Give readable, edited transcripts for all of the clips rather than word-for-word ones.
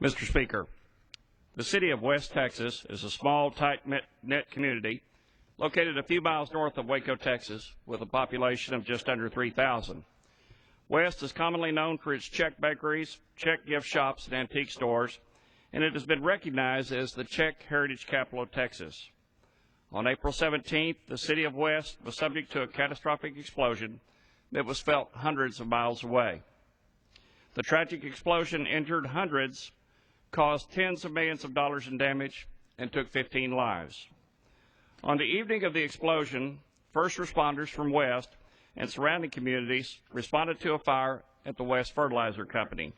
Mr. Speaker, the city of West Texas is a small, tight-knit community located a few miles north of Waco, Texas, with a population of just under 3,000. West is commonly known for its Czech bakeries, Czech gift shops, and antique stores, and it has been recognized as the Czech Heritage Capital of Texas. On April 17th, the city of West was subject to a catastrophic explosion that was felt hundreds of miles away. The tragic explosion injured hundreds, caused tens of millions of dollars in damage, and took 15 lives. On the evening of the explosion, first responders from West and surrounding communities responded to a fire at the West Fertilizer Company.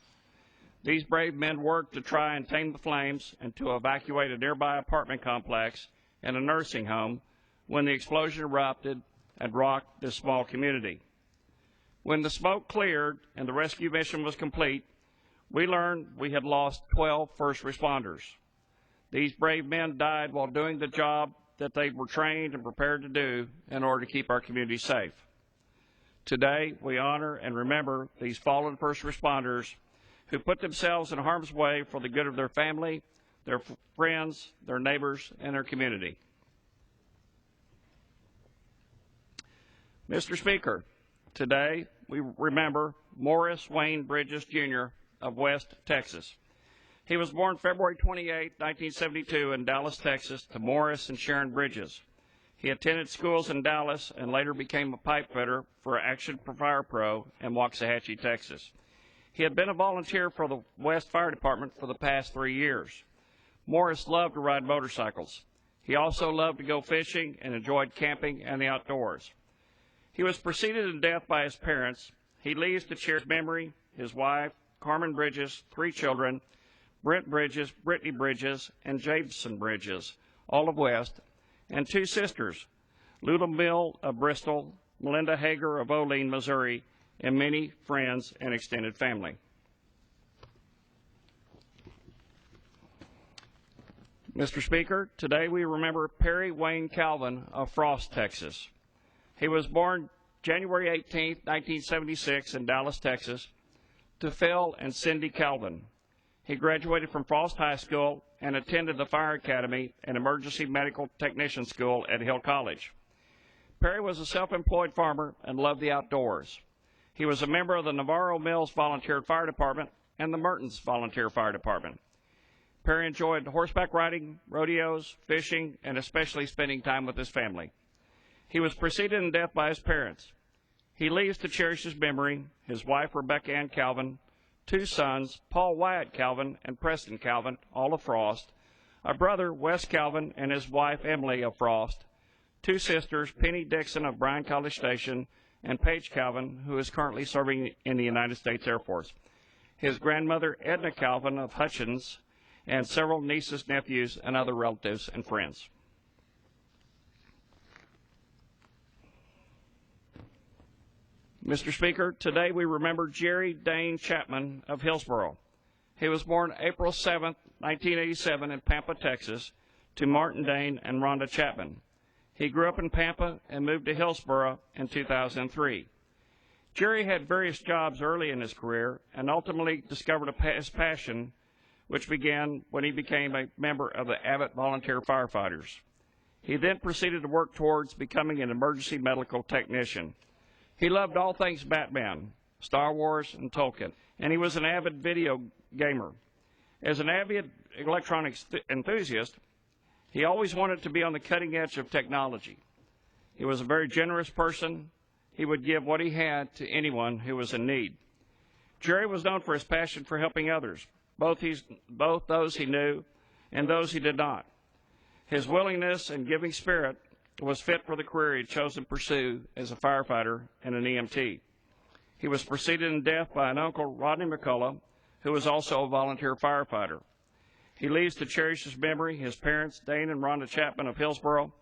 These brave men worked to try and tame the flames and to evacuate a nearby apartment complex and a nursing home when the explosion erupted and rocked this small community. When the smoke cleared and the rescue mission was complete, we learned we had lost 12 first responders. These brave men died while doing the job that they were trained and prepared to do in order to keep our community safe. Today, we honor and remember these fallen first responders who put themselves in harm's way for the good of their family, their friends, their neighbors, and their community. Mr. Speaker, today we remember Morris Wayne Bridges, Jr. of West Texas. He was born February 28, 1972 in Dallas, Texas, to Morris and Sharon Bridges. He attended schools in Dallas and later became a pipe fitter for Action for Fire Pro in Waxahachie, Texas. He had been a volunteer for the West Fire Department for the past 3 years. Morris loved to ride motorcycles. He also loved to go fishing and enjoyed camping and the outdoors. He was preceded to death by his parents. He leaves to cherish memory his wife, Carmen Bridges, 3 children, Brent Bridges, Brittany Bridges, and Jameson Bridges, all of West, and 2 sisters, Lula Mill of Bristol, Melinda Hager of Olean, Missouri, and many friends and extended family. Mr. Speaker, today we remember Perry Wayne Calvin of Frost, Texas. He was born January 18, 1976 in Dallas, Texas, to Phil and Cindy Calvin. He graduated from Frost High School and attended the Fire Academy and Emergency Medical Technician School at Hill College. Perry was a self-employed farmer and loved the outdoors. He was a member of the Navarro Mills Volunteer Fire Department and the Mertens Volunteer Fire Department. Perry enjoyed horseback riding, rodeos, fishing, and especially spending time with his family. He was preceded in death by his parents. He leaves to cherish his memory his wife, Rebecca Ann Calvin, 2 sons, Paul Wyatt Calvin and Preston Calvin, all of Frost, a brother, Wes Calvin, and his wife, Emily of Frost, 2 sisters, Penny Dixon of Bryan College Station, and Paige Calvin, who is currently serving in the United States Air Force, his grandmother, Edna Calvin of Hutchins, and several nieces, nephews, and other relatives and friends. Mr. Speaker, today we remember Jerry Dane Chapman of Hillsboro. He was born April 7, 1987 in Pampa, Texas, to Martin Dane and Rhonda Chapman. He grew up in Pampa and moved to Hillsboro in 2003. Jerry had various jobs early in his career and ultimately discovered his passion, which began when he became a member of the Abbott Volunteer Firefighters. He then proceeded to work towards becoming an emergency medical technician. He loved all things Batman, Star Wars, and Tolkien, and he was an avid video gamer. As an avid electronics enthusiast, he always wanted to be on the cutting edge of technology. He was a very generous person. He would give what he had to anyone who was in need. Jerry was known for his passion for helping others, both those he knew and those he did not. His willingness and giving spirit was fit for the career he had chosen to pursue as a firefighter and an EMT. He was preceded in death by an uncle, Rodney McCullough, who was also a volunteer firefighter. He leaves to cherish his memory his parents, Dane and Rhonda Chapman of Hillsboro,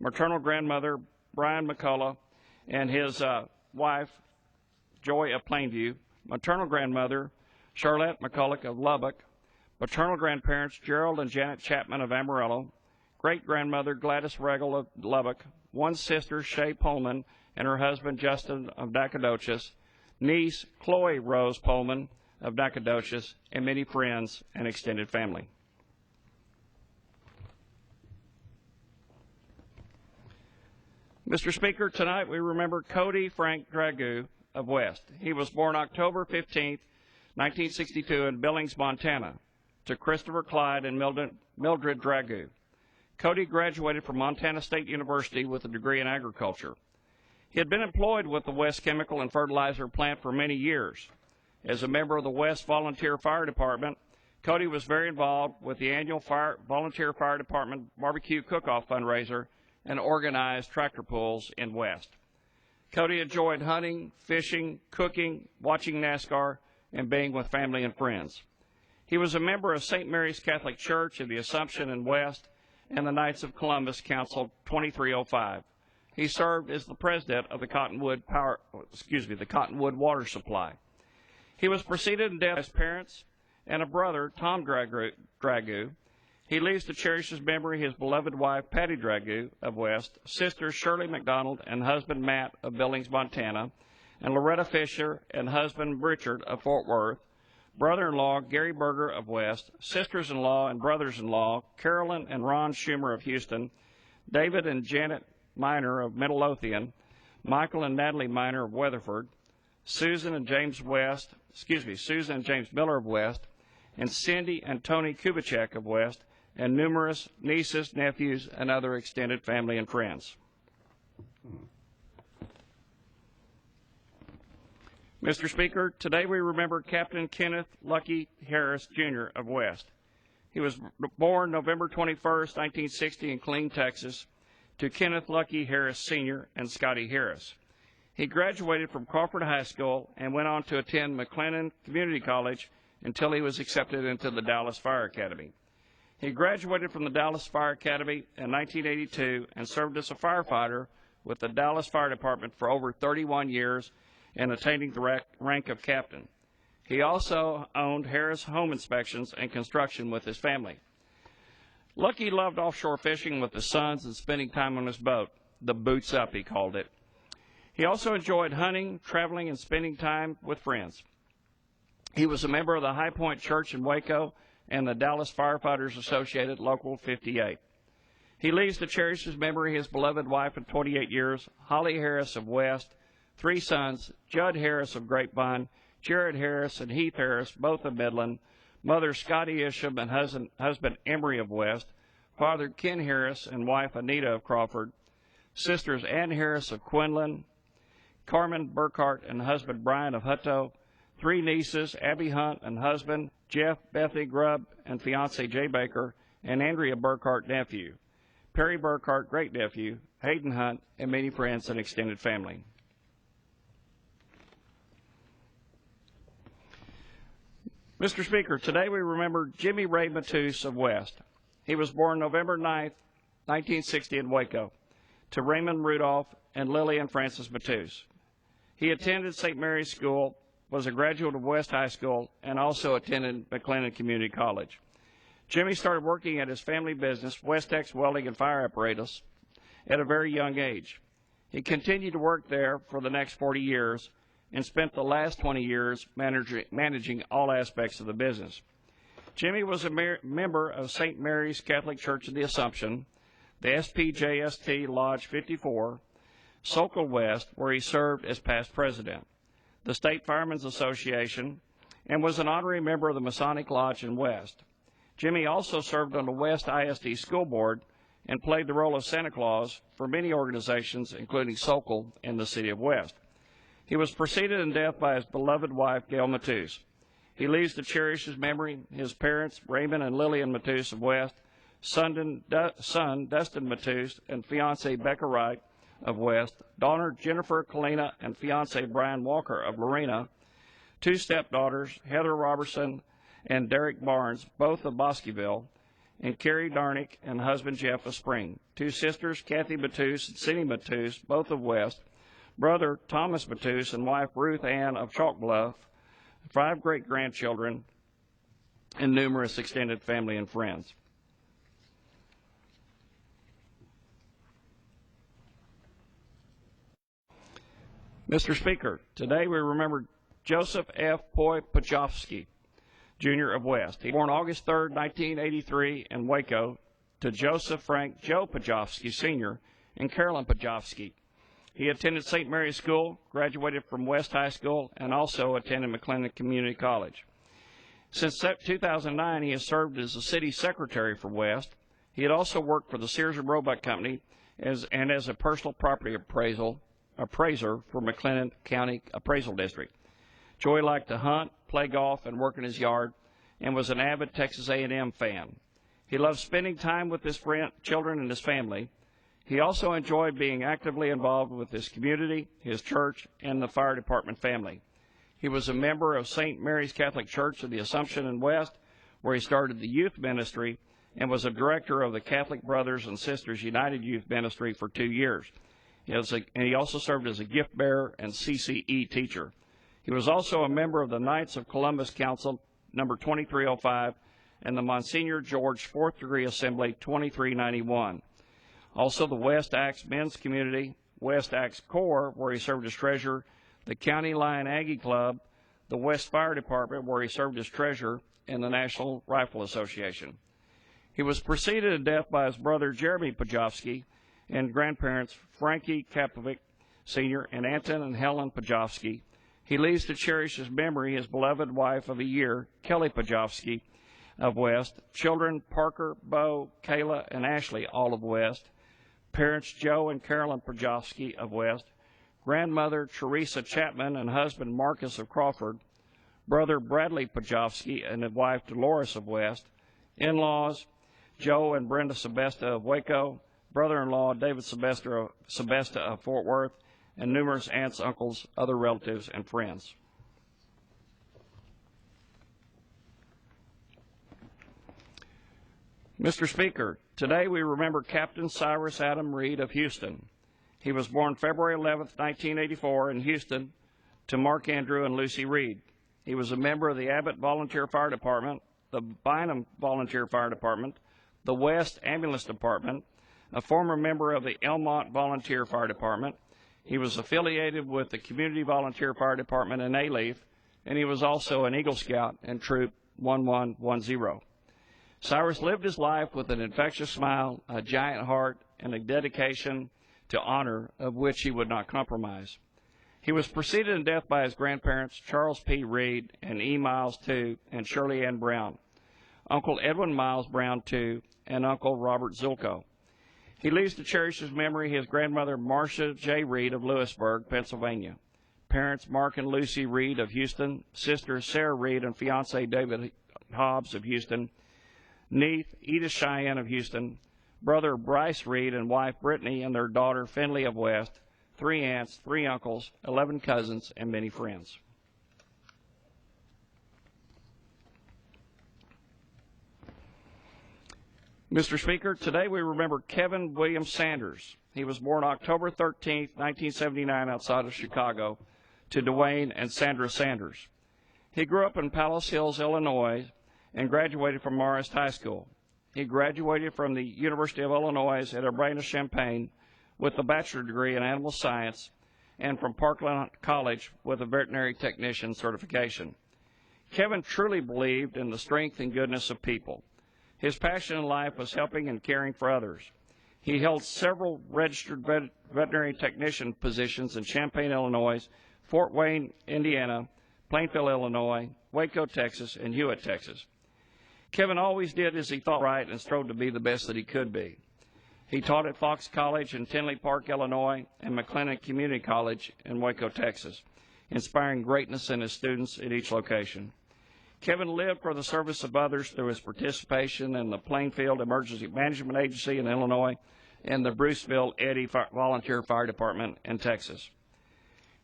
maternal grandmother, Brian McCullough, and his wife, Joy of Plainview, maternal grandmother, Charlotte McCullough of Lubbock, maternal grandparents, Gerald and Janet Chapman of Amarillo, great-grandmother Gladys Regal of Lubbock, 1 sister, Shay Pullman, and her husband, Justin of Nacogdoches, niece, Chloe Rose Pullman of Nacogdoches, and many friends and extended family. Mr. Speaker, tonight we remember Cody Frank Dragoo of West. He was born October 15, 1962 in Billings, Montana, to Christopher Clyde and Mildred Dragoo. Cody graduated from Montana State University with a degree in agriculture. He had been employed with the West Chemical and Fertilizer Plant for many years. As a member of the West Volunteer Fire Department, Cody was very involved with the annual Volunteer Fire Department Barbecue Cook-Off fundraiser and organized tractor pulls in West. Cody enjoyed hunting, fishing, cooking, watching NASCAR, and being with family and friends. He was a member of St. Mary's Catholic Church of the Assumption in West and the Knights of Columbus Council 2305. He served as the president of the Cottonwood Water Supply. He was preceded in death by his parents and a brother, Tom Dragoo. He leaves to cherish his memory his beloved wife, Patty Dragoo of West, sisters Shirley McDonald and husband Matt of Billings, Montana, and Loretta Fisher and husband Richard of Fort Worth, brother-in-law Gary Berger of West, sisters-in-law and brothers-in-law Carolyn and Ron Schumer of Houston, David and Janet Miner of Midlothian, Michael and Natalie Miner of Weatherford, Susan and James Miller of West, and Cindy and Tony Kubicek of West, and numerous nieces, nephews, and other extended family and friends. Mr. Speaker, today we remember Captain Kenneth Lucky Harris, Jr. of West. He was born November 21, 1960 in Killeen, Texas, to Kenneth Lucky Harris, Sr. and Scotty Harris. He graduated from Crawford High School and went on to attend McLennan Community College until he was accepted into the Dallas Fire Academy. He graduated from the Dallas Fire Academy in 1982 and served as a firefighter with the Dallas Fire Department for over 31 years and attaining the rank of captain. He also owned Harris Home Inspections and Construction with his family. Lucky loved offshore fishing with his sons and spending time on his boat, the Boots Up he called it. He also enjoyed hunting, traveling, and spending time with friends. He was a member of the High Point Church in Waco and the Dallas Firefighters Associated Local 58. He leaves to cherish his memory his beloved wife of 28 years, Holly Harris of West, 3 sons, Judd Harris of Grapevine, Jared Harris and Heath Harris, both of Midland, mother Scotty Isham and husband Emery of West, father Ken Harris and wife Anita of Crawford, sisters Ann Harris of Quinlan, Carmen Burkhart and husband Brian of Hutto, 3 nieces, Abby Hunt and husband Jeff Bethany Grubb and fiance Jay Baker, and Andrea Burkhart, nephew, Perry Burkhart, great-nephew, Hayden Hunt, and many friends and extended family. Mr. Speaker, today we remember Jimmy Ray Matus of West. He was born November 9, 1960 in Waco, to Raymond Rudolph and Lillian Francis Matus. He attended St. Mary's School, was a graduate of West High School, and also attended McLennan Community College. Jimmy started working at his family business, Westex Welding and Fire Apparatus, at a very young age. He continued to work there for the next 40 years and spent the last 20 years managing all aspects of the business. Jimmy was a member of St. Mary's Catholic Church of the Assumption, the SPJST Lodge 54, Sokol West, where he served as past president, the State Firemen's Association, and was an honorary member of the Masonic Lodge in West. Jimmy also served on the West ISD School Board and played the role of Santa Claus for many organizations, including Sokol and the City of West. He was preceded in death by his beloved wife, Gail Matus. He leaves to cherish his memory his parents, Raymond and Lillian Matus of West, son Dustin Matus, and fiancee Becca Wright of West, daughter Jennifer Kalina and fiancee Brian Walker of Lorena, 2 stepdaughters, Heather Robertson and Derek Barnes, both of Bosqueville, and Carrie Darnick and husband Jeff of Spring, 2 sisters, Kathy Matus and Cindy Matus, both of West, brother Thomas Matus and wife Ruth Ann of Chalk Bluff, 5 great-grandchildren, and numerous extended family and friends. Mr. Speaker, today we remember Joseph F. Pojovsky, Jr. of West. He was born August 3, 1983 in Waco to Joseph Frank Joe Pojovsky, Sr. and Carolyn Pojovsky. He attended St. Mary's School, graduated from West High School, and also attended McLennan Community College. Since 2009, he has served as the city secretary for West. He had also worked for the Sears and Roebuck Company as a personal property appraiser for McLennan County Appraisal District. Joey liked to hunt, play golf, and work in his yard, and was an avid Texas A&M fan. He loved spending time with his children and his family. He also enjoyed being actively involved with his community, his church, and the fire department family. He was a member of St. Mary's Catholic Church of the Assumption in West, where he started the youth ministry and was a director of the Catholic Brothers and Sisters United Youth Ministry for 2 years. He also served as a gift bearer and CCE teacher. He was also a member of the Knights of Columbus Council, number 2305, and the Monsignor George Fourth Degree Assembly, 2391. Also the West Axe Men's Community, West Axe Corps, where he served as treasurer, the County Line Aggie Club, the West Fire Department, where he served as treasurer, and the National Rifle Association. He was preceded to death by his brother Jeremy Pojovsky and grandparents Frankie Kapovic Sr. and Anton and Helen Pojovsky. He leaves to cherish his memory his beloved wife of a year, Kelly Pojovsky of West, children Parker, Bo, Kayla, and Ashley, all of West, parents Joe and Carolyn Pojovsky of West, grandmother Teresa Chapman and husband Marcus of Crawford, brother Bradley Pojovsky and his wife Dolores of West, in-laws Joe and Brenda Sebesta of Waco, brother-in-law David Sebesta of Fort Worth, and numerous aunts, uncles, other relatives, and friends. Mr. Speaker, today we remember Captain Cyrus Adam Reed of Houston. He was born February 11, 1984 in Houston to Mark Andrew and Lucy Reed. He was a member of the Abbott Volunteer Fire Department, the Bynum Volunteer Fire Department, the West Ambulance Department, a former member of the Elmont Volunteer Fire Department. He was affiliated with the Community Volunteer Fire Department in Alief, and he was also an Eagle Scout in Troop 1110. Cyrus lived his life with an infectious smile, a giant heart, and a dedication to honor of which he would not compromise. He was preceded in death by his grandparents, Charles P. Reed and E. Miles II and Shirley Ann Brown, Uncle Edwin Miles Brown II, and Uncle Robert Zulko. He leaves to cherish his memory his grandmother, Marcia J. Reed of Lewisburg, Pennsylvania, parents Mark and Lucy Reed of Houston, sister Sarah Reed and fiancé David Hobbs of Houston, niece Edith Cheyenne of Houston, brother Bryce Reed and wife Brittany and their daughter Finley of West, 3 aunts, 3 uncles, 11 cousins, and many friends. Mr. Speaker, today we remember Kevin William Sanders. He was born October 13, 1979, outside of Chicago, to Dwayne and Sandra Sanders. He grew up in Palos Hills, Illinois, and graduated from Marist High School. He graduated from the University of Illinois at Urbana-Champaign with a bachelor's degree in animal science and from Parkland College with a veterinary technician certification. Kevin truly believed in the strength and goodness of people. His passion in life was helping and caring for others. He held several registered veterinary technician positions in Champaign, Illinois, Fort Wayne, Indiana, Plainfield, Illinois, Waco, Texas, and Hewitt, Texas. Kevin always did as he thought right and strove to be the best that he could be. He taught at Fox College in Tinley Park, Illinois, and McLennan Community College in Waco, Texas, inspiring greatness in his students at each location. Kevin lived for the service of others through his participation in the Plainfield Emergency Management Agency in Illinois and the Bruceville Eddy Volunteer Fire Department in Texas.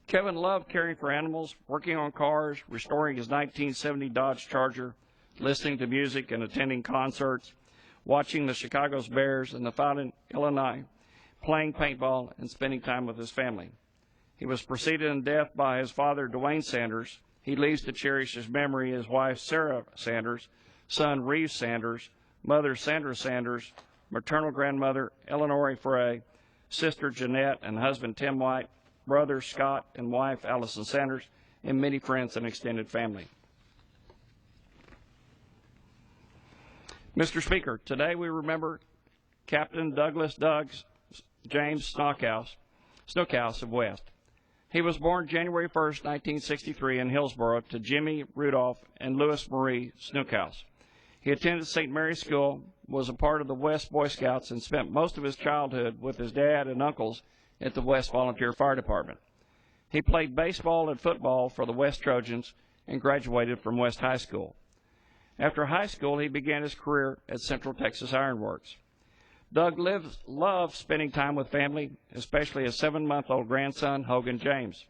Kevin loved caring for animals, working on cars, restoring his 1970 Dodge Charger, listening to music and attending concerts, watching the Chicago Bears and the Fountain, Illinois, playing paintball, and spending time with his family. He was preceded in death by his father, Dwayne Sanders. He leaves to cherish his memory his wife, Sarah Sanders, son, Reeves Sanders, mother, Sandra Sanders, maternal grandmother, Eleanor Frey, sister, Jeanette, and husband, Tim White, brother, Scott, and wife, Allison Sanders, and many friends and extended family. Mr. Speaker, today we remember Captain Douglas James Snookhouse of West. He was born January 1st, 1963 in Hillsborough to Jimmy Rudolph and Louis Marie Snookhouse. He attended St. Mary's School, was a part of the West Boy Scouts, and spent most of his childhood with his dad and uncles at the West Volunteer Fire Department. He played baseball and football for the West Trojans and graduated from West High School. After high school, he began his career at Central Texas Iron Works. Doug loved spending time with family, especially his 7-month-old grandson, Hogan James.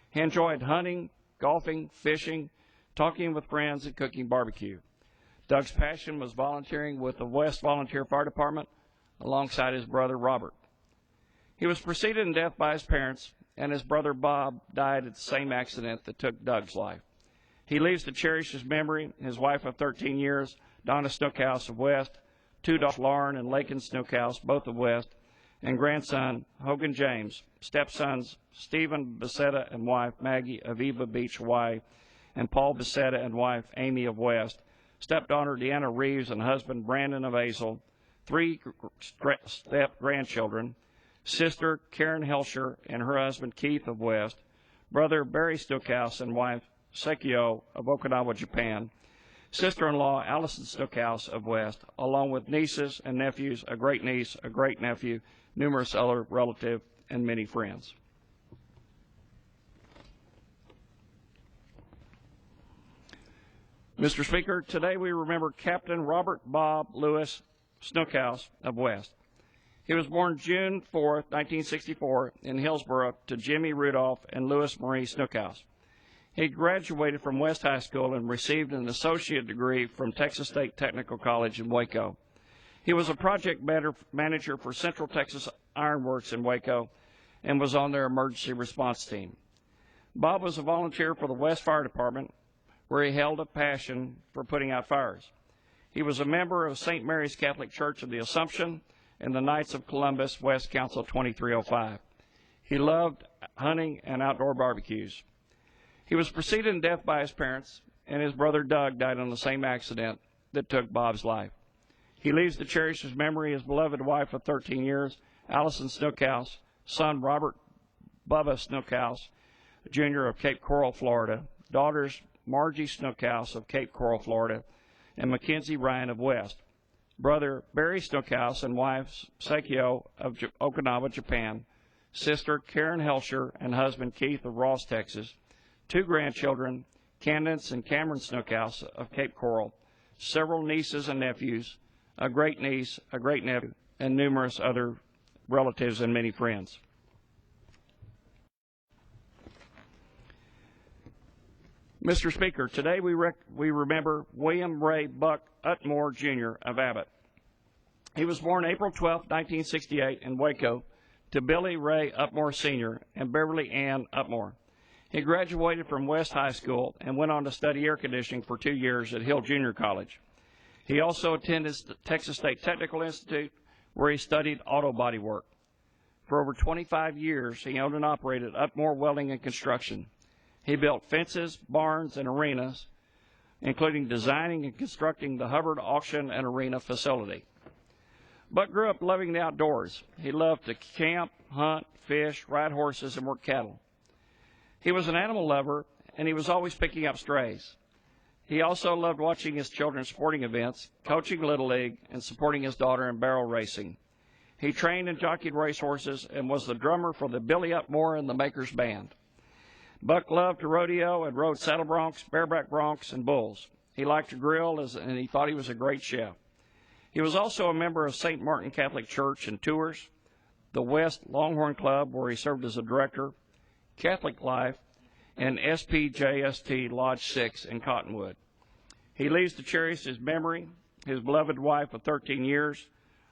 He enjoyed hunting, golfing, fishing, talking with friends, and cooking barbecue. Doug's passion was volunteering with the West Volunteer Fire Department alongside his brother Robert. He was preceded in death by his parents, and his brother Bob died at the same accident that took Doug's life. He leaves to cherish his memory, his wife of 13 years, Donna Snookhouse of West, 2 daughters, Lauren and Lakin Snookhouse, both of West, and grandson, Hogan James, stepsons, Stephen Becerra and wife, Maggie of Eva Beach, Hawaii, and Paul Becerra and wife, Amy of West, stepdaughter, Deanna Reeves, and husband, Brandon of Azle, 3 step-grandchildren, sister, Karen Helsher, and her husband, Keith of West, brother, Barry Snookhouse, and wife, Sekio of Okinawa, Japan, sister-in-law, Allison Snookhouse of West, along with nieces and nephews, a great-niece, a great-nephew, numerous other relatives, and many friends. Mr. Speaker, today we remember Captain Robert Bob Lewis Snookhouse of West. He was born June 4, 1964, in Hillsborough to Jimmy Rudolph and Louis Marie Snookhouse. He graduated from West High School and received an associate degree from Texas State Technical College in Waco. He was a project manager for Central Texas Iron Works in Waco and was on their emergency response team. Bob was a volunteer for the West Fire Department, where he held a passion for putting out fires. He was a member of St. Mary's Catholic Church of the Assumption and the Knights of Columbus West Council 2305. He loved hunting and outdoor barbecues. He was preceded in death by his parents, and his brother Doug died in the same accident that took Bob's life. He leaves to cherish his memory his beloved wife of 13 years, Allison Snookhouse, son Robert Bubba Snookhouse, Jr. of Cape Coral, Florida, daughters Margie Snookhouse of Cape Coral, Florida, and Mackenzie Ryan of West, brother Barry Snookhouse and wife Sekio of Okinawa, Japan, sister Karen Helsher and husband Keith of Ross, Texas, 2 grandchildren, Candace and Cameron Snookhouse of Cape Coral, several nieces and nephews, a great-niece, a great-nephew, and numerous other relatives and many friends. Mr. Speaker, today we remember William Ray Buck Utmore, Jr. of Abbott. He was born April 12, 1968 in Waco to Billy Ray Utmore, Sr. and Beverly Ann Utmore. He graduated from West High School and went on to study air conditioning for 2 years at Hill Junior College. He also attended Texas State Technical Institute, where he studied auto body work. For over 25 years, he owned and operated Utmore Welding and Construction. He built fences, barns, and arenas, including designing and constructing the Hubbard Auction and Arena facility. Buck grew up loving the outdoors. He loved to camp, hunt, fish, ride horses, and work cattle. He was an animal lover, and he was always picking up strays. He also loved watching his children's sporting events, coaching Little League, and supporting his daughter in barrel racing. He trained and jockeyed racehorses and was the drummer for the Billy Utmore and the Makers Band. Buck loved to rodeo and rode saddle broncs, bareback broncs, and bulls. He liked to grill, and he thought he was a great chef. He was also a member of St. Martin Catholic Church and Tours, the West Longhorn Club, where he served as a director, Catholic Life, and SPJST Lodge 6 in Cottonwood. He leaves to cherish his memory, his beloved wife of 13 years,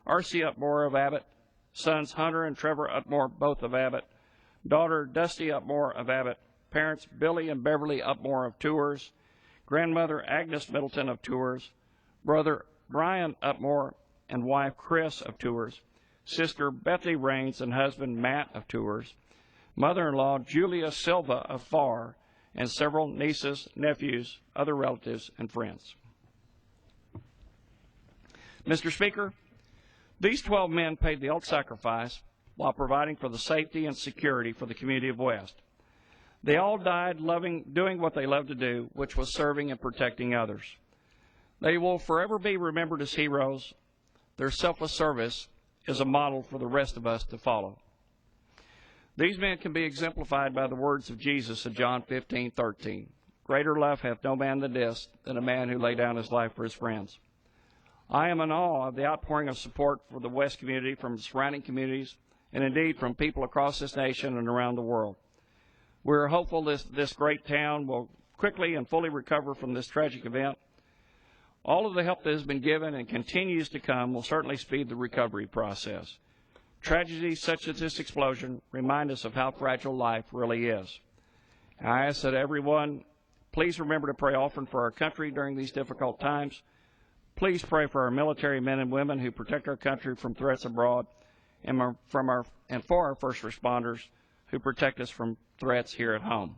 R.C. Utmore of Abbott, sons Hunter and Trevor Utmore, both of Abbott, daughter Dusty Utmore of Abbott, parents Billy and Beverly Utmore of Tours, grandmother Agnes Middleton of Tours, brother Brian Utmore and wife Chris of Tours, sister Bethany Raines and husband Matt of Tours, mother-in-law Julia Silva of Farr, and several nieces, nephews, other relatives, and friends. Mr. Speaker, these 12 men paid the ultimate sacrifice while providing for the safety and security for the community of West. They all died doing what they loved to do, which was serving and protecting others. They will forever be remembered as heroes. Their selfless service is a model for the rest of us to follow. These men can be exemplified by the words of Jesus in John 15:13. Greater love hath no man than this, than a man who lay down his life for his friends. I am in awe of the outpouring of support for the West community from the surrounding communities, and indeed from people across this nation and around the world. We're hopeful this great town will quickly and fully recover from this tragic event. All of the help that has been given and continues to come will certainly speed the recovery process. Tragedies such as this explosion remind us of how fragile life really is. I ask that everyone please remember to pray often for our country during these difficult times. Please pray for our military men and women who protect our country from threats abroad, and for our first responders who protect us from threats here at home.